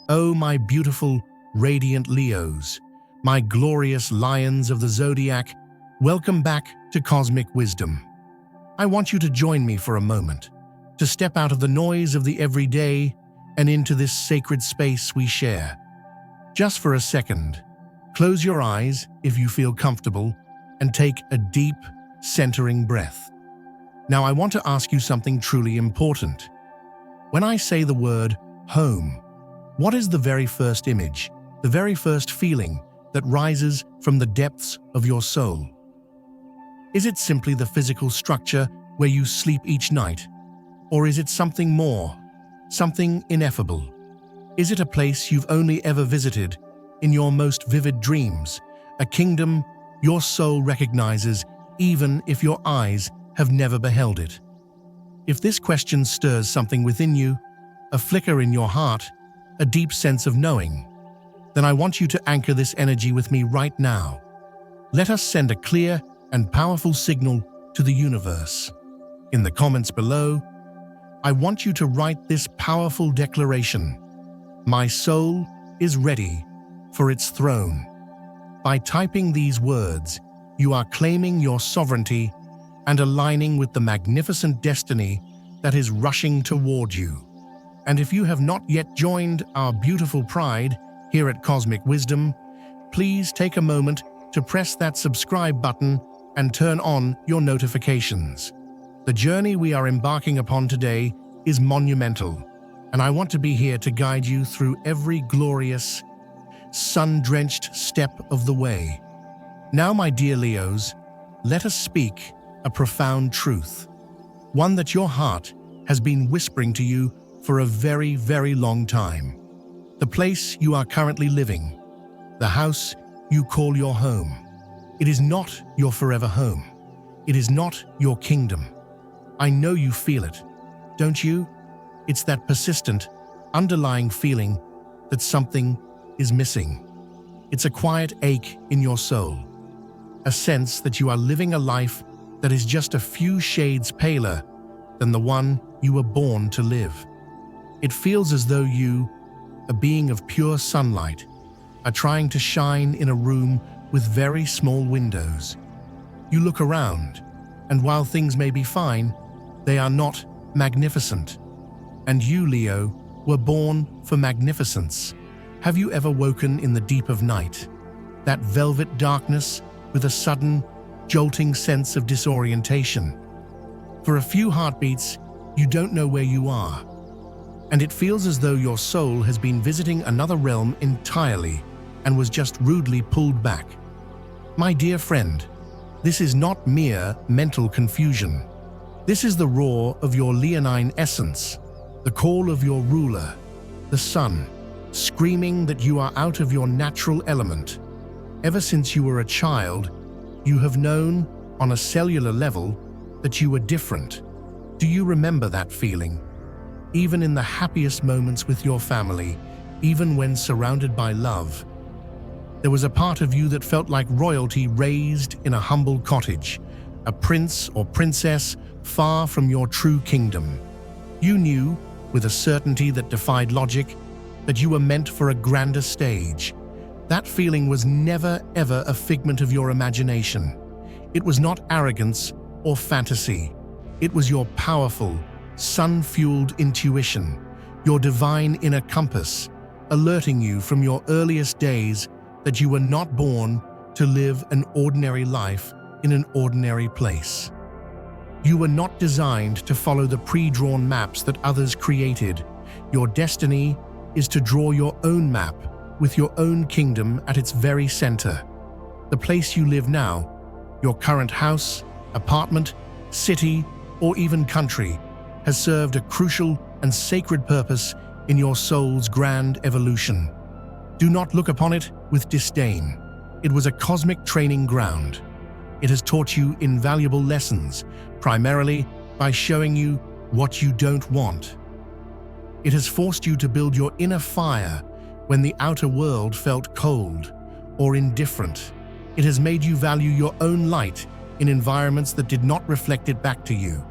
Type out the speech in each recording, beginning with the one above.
Oh, my beautiful, radiant Leos, my glorious lions of the Zodiac, welcome back to Cosmic Wisdom. I want you to join me for a moment, to step out of the noise of the everyday and into this sacred space we share. Just for a second, close your eyes if you feel comfortable and take a deep, centering breath. Now I want to ask you something truly important. When I say the word home, what is the very first image, the very first feeling that rises from the depths of your soul? Is it simply the physical structure where you sleep each night? Or is it something more, something ineffable? Is it a place you've only ever visited in your most vivid dreams, a kingdom your soul recognizes even if your eyes have never beheld it? If this question stirs something within you, a flicker in your heart, a deep sense of knowing, then I want you to anchor this energy with me right now. Let us send a clear and powerful signal to the universe. In the comments below, I want you to write this powerful declaration: "My soul is ready for its throne." By typing these words, you are claiming your sovereignty and aligning with the magnificent destiny that is rushing toward you. And if you have not yet joined our beautiful pride here at Cosmic Wisdom, please take a moment to press that subscribe button and turn on your notifications. The journey we are embarking upon today is monumental, and I want to be here to guide you through every glorious, sun-drenched step of the way. Now, my dear Leos, let us speak a profound truth, one that your heart has been whispering to you for a very, very long time. The place you are currently living, the house you call your home, it is not your forever home. It is not your kingdom. I know you feel it, don't you? It's that persistent, underlying feeling that something is missing. It's a quiet ache in your soul, a sense that you are living a life that is just a few shades paler than the one you were born to live. It feels as though you, a being of pure sunlight, are trying to shine in a room with very small windows. You look around, and while things may be fine, they are not magnificent. And you, Leo, were born for magnificence. Have you ever woken in the deep of night, that velvet darkness with a sudden, jolting sense of disorientation? For a few heartbeats, you don't know where you are, and it feels as though your soul has been visiting another realm entirely and was just rudely pulled back. My dear friend, this is not mere mental confusion. This is the roar of your leonine essence, the call of your ruler, the sun, screaming that you are out of your natural element. Ever since you were a child, you have known, on a cellular level, that you were different. Do you remember that feeling? Even in the happiest moments with your family, even when surrounded by love, there was a part of you that felt like royalty raised in a humble cottage, a prince or princess far from your true kingdom. You knew, with a certainty that defied logic, that you were meant for a grander stage. That feeling was never, ever a figment of your imagination. It was not arrogance or fantasy. It was your powerful, sun-fueled intuition, your divine inner compass, alerting you from your earliest days that you were not born to live an ordinary life in an ordinary place. You were not designed to follow the pre-drawn maps that others created. Your destiny is to draw your own map with your own kingdom at its very center. The place you live now, your current house, apartment, city, or even country, has served a crucial and sacred purpose in your soul's grand evolution. Do not look upon it with disdain. It was a cosmic training ground. It has taught you invaluable lessons, primarily by showing you what you don't want. It has forced you to build your inner fire when the outer world felt cold or indifferent. It has made you value your own light in environments that did not reflect it back to you.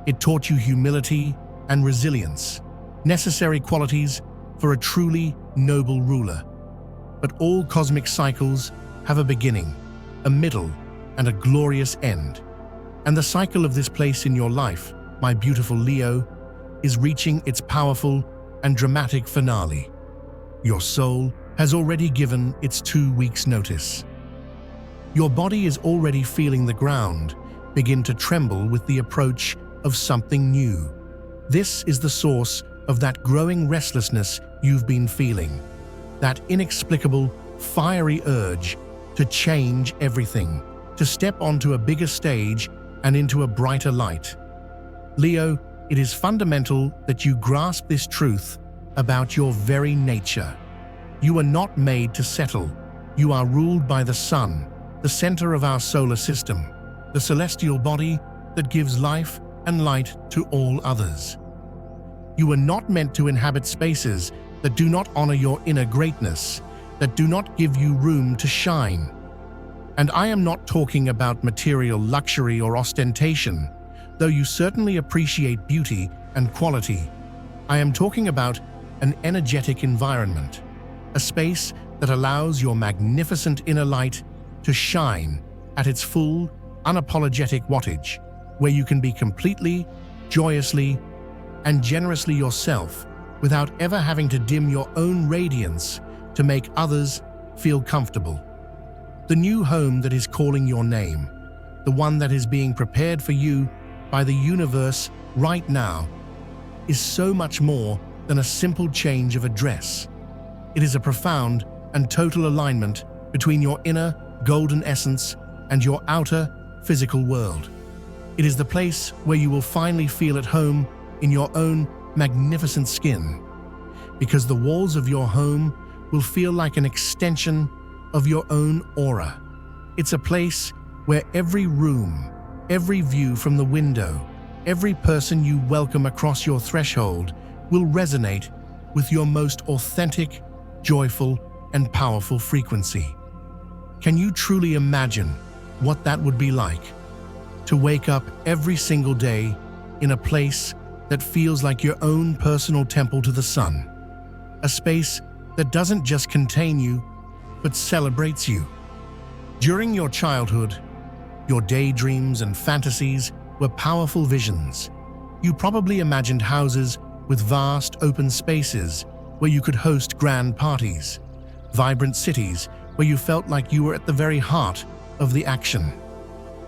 It taught you humility and resilience, necessary qualities for a truly noble ruler. But all cosmic cycles have a beginning, a middle, and a glorious end. And the cycle of this place in your life, my beautiful Leo, is reaching its powerful and dramatic finale. Your soul has already given its 2 weeks' notice. Your body is already feeling the ground begin to tremble with the approach of something new. This is the source of that growing restlessness you've been feeling, that inexplicable, fiery urge to change everything, to step onto a bigger stage and into a brighter light. Leo, it is fundamental that you grasp this truth about your very nature. You are not made to settle. You are ruled by the sun, the center of our solar system, the celestial body that gives life and light to all others. You are not meant to inhabit spaces that do not honor your inner greatness, that do not give you room to shine. And I am not talking about material luxury or ostentation, though you certainly appreciate beauty and quality. I am talking about an energetic environment, a space that allows your magnificent inner light to shine at its full, unapologetic wattage, where you can be completely, joyously, and generously yourself without ever having to dim your own radiance to make others feel comfortable. The new home that is calling your name, the one that is being prepared for you by the universe right now, is so much more than a simple change of address. It is a profound and total alignment between your inner golden essence and your outer physical world. It is the place where you will finally feel at home in your own magnificent skin, because the walls of your home will feel like an extension of your own aura. It's a place where every room, every view from the window, every person you welcome across your threshold will resonate with your most authentic, joyful, and powerful frequency. Can you truly imagine what that would be like? To wake up every single day in a place that feels like your own personal temple to the sun. A space that doesn't just contain you, but celebrates you. During your childhood, your daydreams and fantasies were powerful visions. You probably imagined houses with vast open spaces where you could host grand parties, vibrant cities where you felt like you were at the very heart of the action.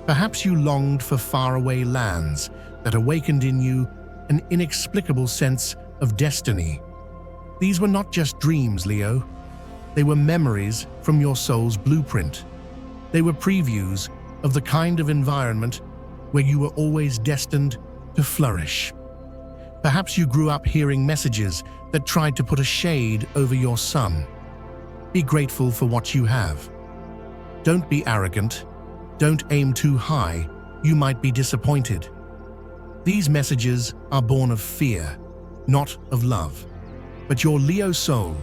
Perhaps you longed for faraway lands that awakened in you an inexplicable sense of destiny. These were not just dreams, Leo. They were memories from your soul's blueprint. They were previews of the kind of environment where you were always destined to flourish. Perhaps you grew up hearing messages that tried to put a shade over your sun. Be grateful for what you have. Don't be arrogant. Don't aim too high. You might be disappointed. These messages are born of fear, not of love. But your Leo soul,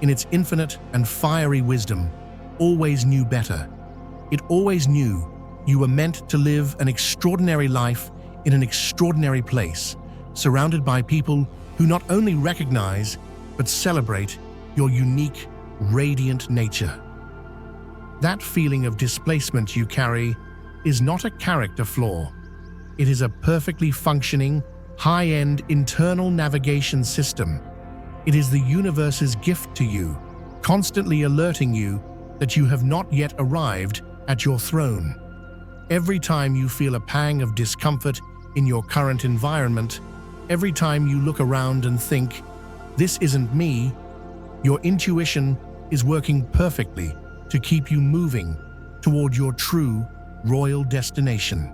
in its infinite and fiery wisdom, always knew better. It always knew you were meant to live an extraordinary life in an extraordinary place, surrounded by people who not only recognize, but celebrate your unique, radiant nature. That feeling of displacement you carry is not a character flaw. It is a perfectly functioning, high-end internal navigation system. It is the universe's gift to you, constantly alerting you that you have not yet arrived at your throne. Every time you feel a pang of discomfort in your current environment, every time you look around and think, "This isn't me," your intuition is working perfectly to keep you moving toward your true royal destination.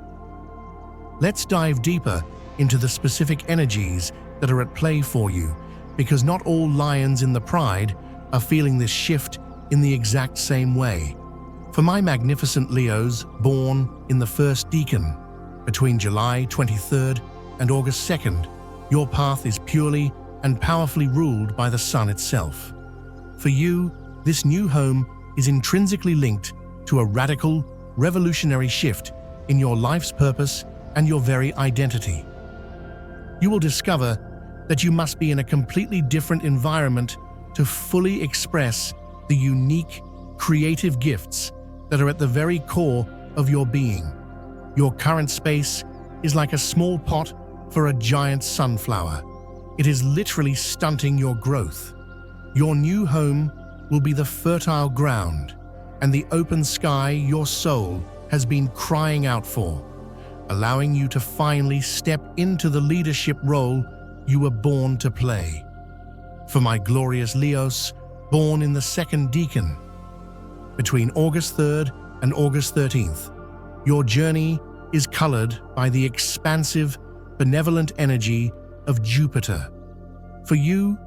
Let's dive deeper into the specific energies that are at play for you, because not all lions in the pride are feeling this shift in the exact same way. For my magnificent Leos born in the first decan, between July 23rd and August 2nd, your path is purely and powerfully ruled by the sun itself. For you, this new home is intrinsically linked to a radical, revolutionary shift in your life's purpose and your very identity. You will discover that you must be in a completely different environment to fully express the unique, creative gifts that are at the very core of your being. Your current space is like a small pot for a giant sunflower. It is literally stunting your growth. Your new home will be the fertile ground and the open sky your soul has been crying out for, allowing you to finally step into the leadership role you were born to play. For my glorious Leos, born in the second decan, between August 3rd and August 13th, your journey is colored by the expansive, benevolent energy of Jupiter. For you,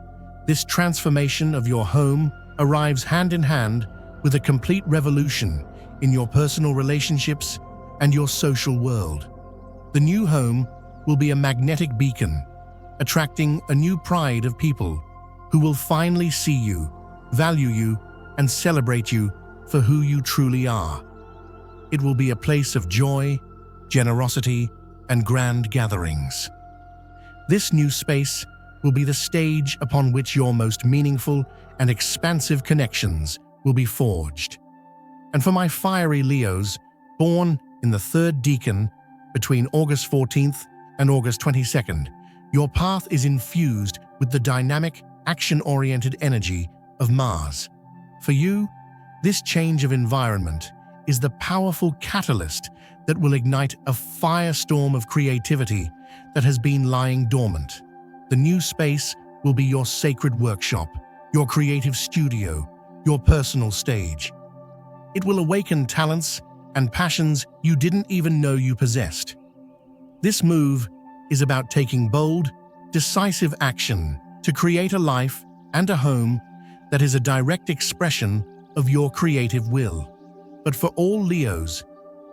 this transformation of your home arrives hand in hand with a complete revolution in your personal relationships and your social world. The new home will be a magnetic beacon, attracting a new pride of people who will finally see you, value you, and celebrate you for who you truly are. It will be a place of joy, generosity, and grand gatherings. This new space will be the stage upon which your most meaningful and expansive connections will be forged. And for my fiery Leos, born in the third decan between August 14th and August 22nd, your path is infused with the dynamic, action-oriented energy of Mars. For you, this change of environment is the powerful catalyst that will ignite a firestorm of creativity that has been lying dormant. The new space will be your sacred workshop, your creative studio, your personal stage. It will awaken talents and passions you didn't even know you possessed. This move is about taking bold, decisive action to create a life and a home that is a direct expression of your creative will. But for all Leos,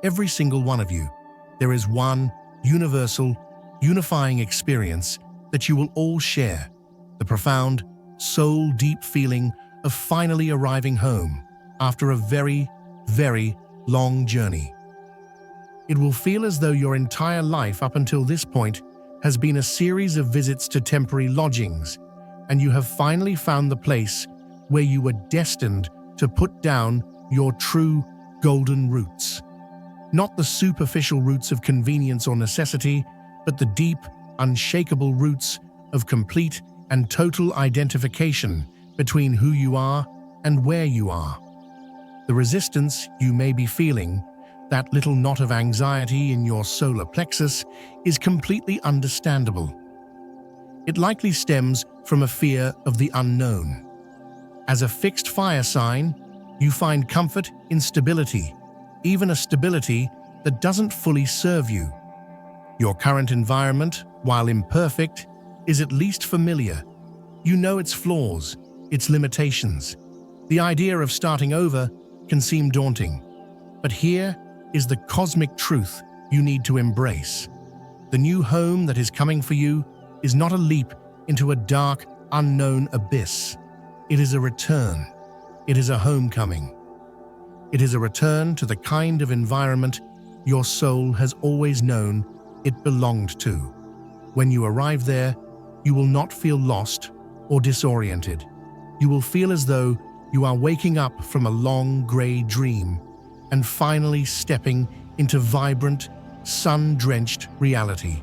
every single one of you, there is one universal, unifying experience that you will all share: the profound, soul-deep feeling of finally arriving home after a very, very long journey. It will feel as though your entire life up until this point has been a series of visits to temporary lodgings, and you have finally found the place where you were destined to put down your true golden roots. Not the superficial roots of convenience or necessity, but the deep, unshakable roots of complete and total identification between who you are and where you are. The resistance you may be feeling, that little knot of anxiety in your solar plexus, is completely understandable. It likely stems from a fear of the unknown. As a fixed fire sign, you find comfort in stability, even a stability that doesn't fully serve you. Your current environment, while imperfect, is at least familiar. You know its flaws, its limitations. The idea of starting over can seem daunting, but here is the cosmic truth you need to embrace. The new home that is coming for you is not a leap into a dark, unknown abyss. It is a return. It is a homecoming. It is a return to the kind of environment your soul has always known it belonged to. When you arrive there, you will not feel lost or disoriented. You will feel as though you are waking up from a long gray dream and finally stepping into vibrant, sun-drenched reality.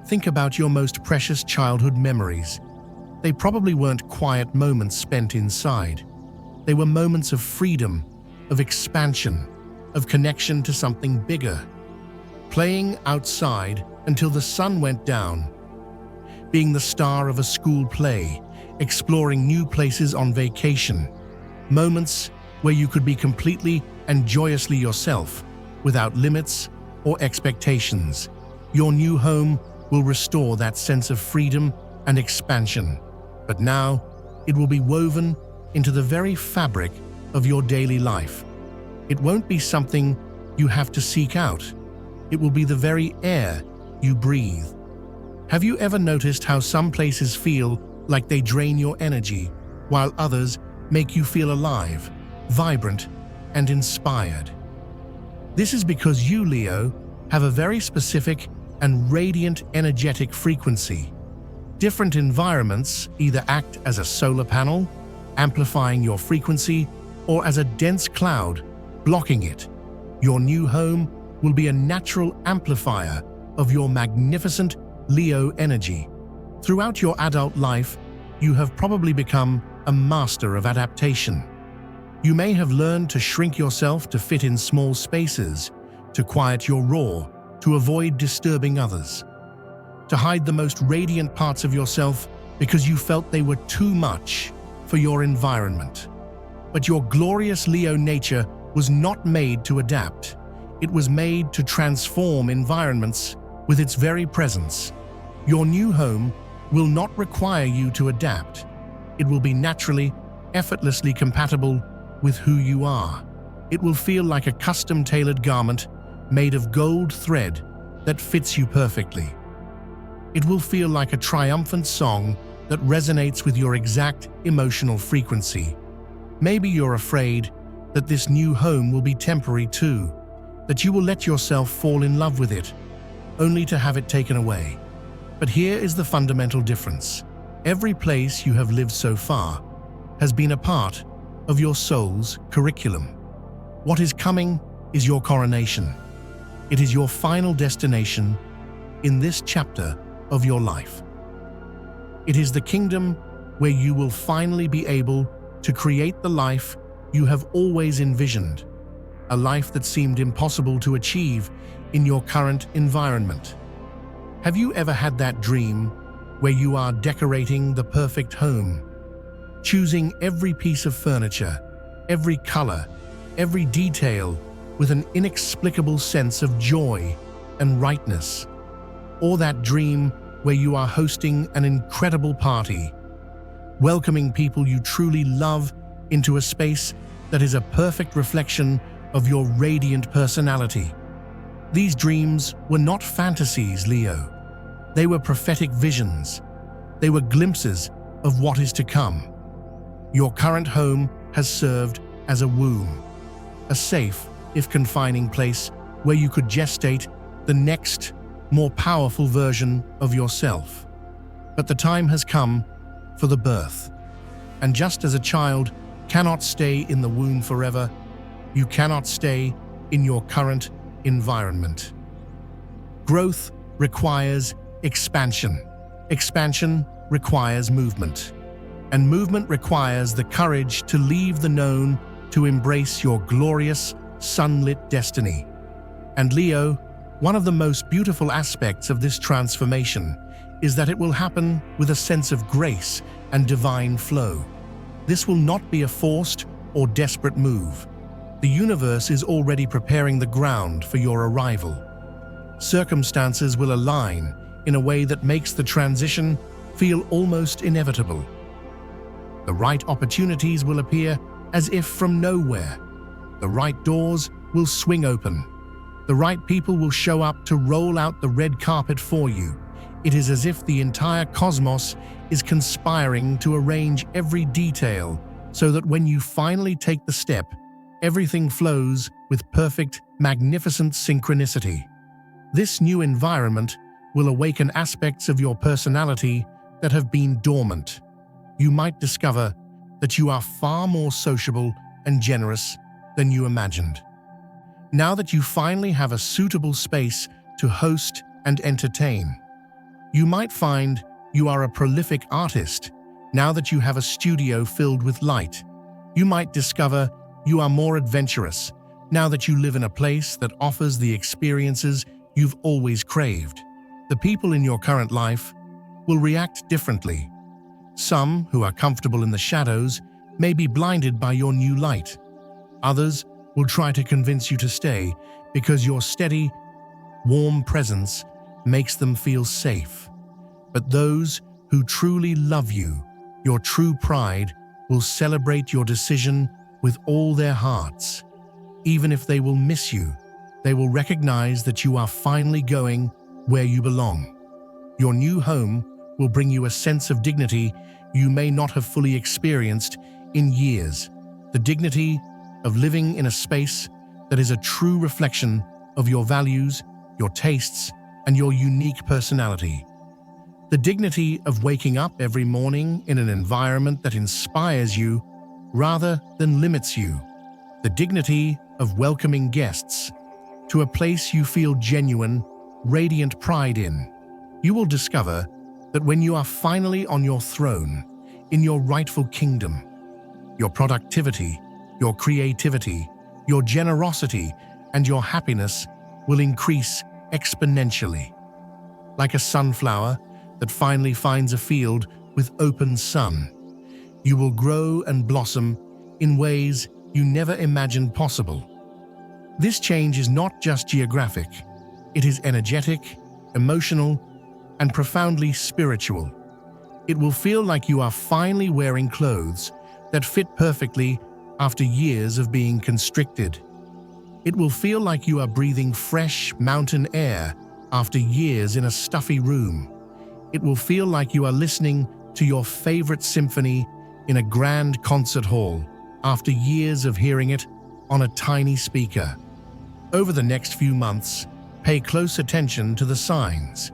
Think about your most precious childhood memories. They probably weren't quiet moments spent inside. They were moments of freedom, of expansion, of connection to something bigger. Playing outside until the sun went down. Being the star of a school play, exploring new places on vacation. Moments where you could be completely and joyously yourself, without limits or expectations. Your new home will restore that sense of freedom and expansion. But now, it will be woven into the very fabric of your daily life. It won't be something you have to seek out. It will be the very air you breathe. Have you ever noticed how some places feel like they drain your energy, while others make you feel alive, vibrant, and inspired? This is because you, Leo, have a very specific and radiant energetic frequency. Different environments either act as a solar panel, amplifying your frequency, or as a dense cloud, blocking it. Your new home will be a natural amplifier of your magnificent Leo energy. Throughout your adult life, you have probably become a master of adaptation. You may have learned to shrink yourself to fit in small spaces, to quiet your roar, to avoid disturbing others, to hide the most radiant parts of yourself because you felt they were too much for your environment. But your glorious Leo nature was not made to adapt. It was made to transform environments with its very presence. Your new home will not require you to adapt. It will be naturally, effortlessly compatible with who you are. It will feel like a custom-tailored garment made of gold thread that fits you perfectly. It will feel like a triumphant song that resonates with your exact emotional frequency. Maybe you're afraid that this new home will be temporary too, that you will let yourself fall in love with it, only to have it taken away. But here is the fundamental difference. Every place you have lived so far has been a part of your soul's curriculum. What is coming is your coronation. It is your final destination in this chapter of your life. It is the kingdom where you will finally be able to create the life you have always envisioned, a life that seemed impossible to achieve in your current environment. Have you ever had that dream where you are decorating the perfect home, choosing every piece of furniture, every color, every detail with an inexplicable sense of joy and rightness? Or that dream where you are hosting an incredible party, welcoming people you truly love into a space that is a perfect reflection of your radiant personality? These dreams were not fantasies, Leo. They were prophetic visions. They were glimpses of what is to come. Your current home has served as a womb, a safe, if confining place where you could gestate the next, more powerful version of yourself. But the time has come for the birth. And just as a child cannot stay in the womb forever, you cannot stay in your current environment. Growth requires expansion. Expansion requires movement. And movement requires the courage to leave the known to embrace your glorious, sunlit destiny. And Leo, one of the most beautiful aspects of this transformation is that it will happen with a sense of grace and divine flow. This will not be a forced or desperate move. The universe is already preparing the ground for your arrival. Circumstances will align in a way that makes the transition feel almost inevitable. The right opportunities will appear as if from nowhere. The right doors will swing open. The right people will show up to roll out the red carpet for you. It is as if the entire cosmos is conspiring to arrange every detail so that when you finally take the step, everything flows with perfect, magnificent synchronicity. This new environment will awaken aspects of your personality that have been dormant. You might discover that you are far more sociable and generous than you imagined. Now that you finally have a suitable space to host and entertain, you might find you are a prolific artist. Now that you have a studio filled with light, you might discover you are more adventurous. Now that you live in a place that offers the experiences you've always craved, the people in your current life will react differently. Some who are comfortable in the shadows may be blinded by your new light. Others will try to convince you to stay because your steady, warm presence makes them feel safe. But those who truly love you, your true pride, will celebrate your decision with all their hearts. Even if they will miss you, they will recognize that you are finally going where you belong. Your new home will bring you a sense of dignity you may not have fully experienced in years. The dignity of living in a space that is a true reflection of your values, your tastes, and your unique personality. The dignity of waking up every morning in an environment that inspires you rather than limits you. The dignity of welcoming guests to a place you feel genuine, radiant pride in. You will discover that when you are finally on your throne, in your rightful kingdom, your productivity, your creativity, your generosity, and your happiness will increase exponentially. Like a sunflower that finally finds a field with open sun, you will grow and blossom in ways you never imagined possible. This change is not just geographic, it is energetic, emotional, and profoundly spiritual. It will feel like you are finally wearing clothes that fit perfectly after years of being constricted. It will feel like you are breathing fresh mountain air after years in a stuffy room. It will feel like you are listening to your favorite symphony in a grand concert hall after years of hearing it on a tiny speaker. Over the next few months, pay close attention to the signs.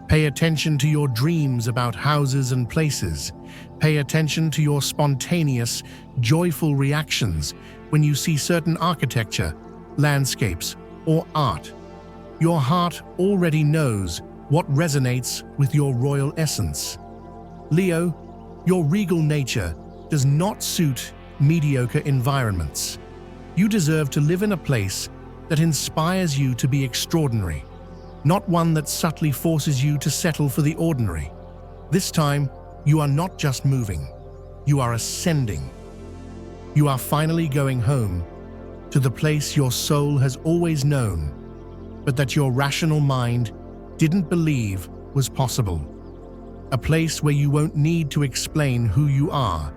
Pay attention to your dreams about houses and places. Pay attention to your spontaneous, joyful reactions when you see certain architecture, landscapes, or art. Your heart already knows what resonates with your royal essence. Leo, your regal nature does not suit mediocre environments. You deserve to live in a place that inspires you to be extraordinary, not one that subtly forces you to settle for the ordinary. This time, you are not just moving, you are ascending. You are finally going home to the place your soul has always known, but that your rational mind didn't believe was possible. A place where you won't need to explain who you are,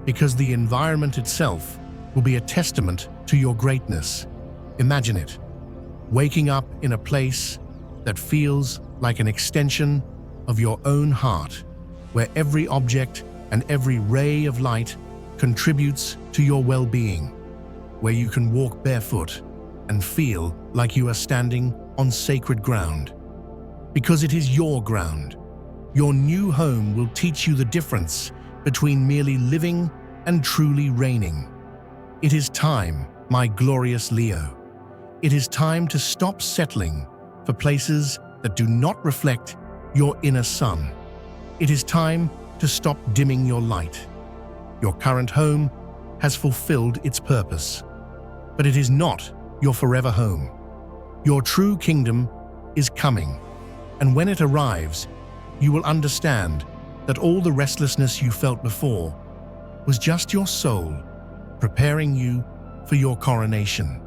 because the environment itself will be a testament to your greatness. Imagine it, waking up in a place that feels like an extension of your own heart, where every object and every ray of light contributes to your well-being, where you can walk barefoot and feel like you are standing on sacred ground. Because it is your ground. Your new home will teach you the difference between merely living and truly reigning. It is time, my glorious Leo. It is time to stop settling for places that do not reflect your inner sun. It is time to stop dimming your light. Your current home has fulfilled its purpose, but it is not your forever home. Your true kingdom is coming, and when it arrives, you will understand that all the restlessness you felt before was just your soul preparing you for your coronation.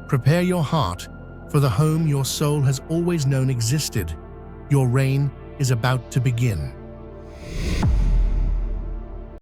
Prepare your heart for the home your soul has always known existed. Your reign is about to begin.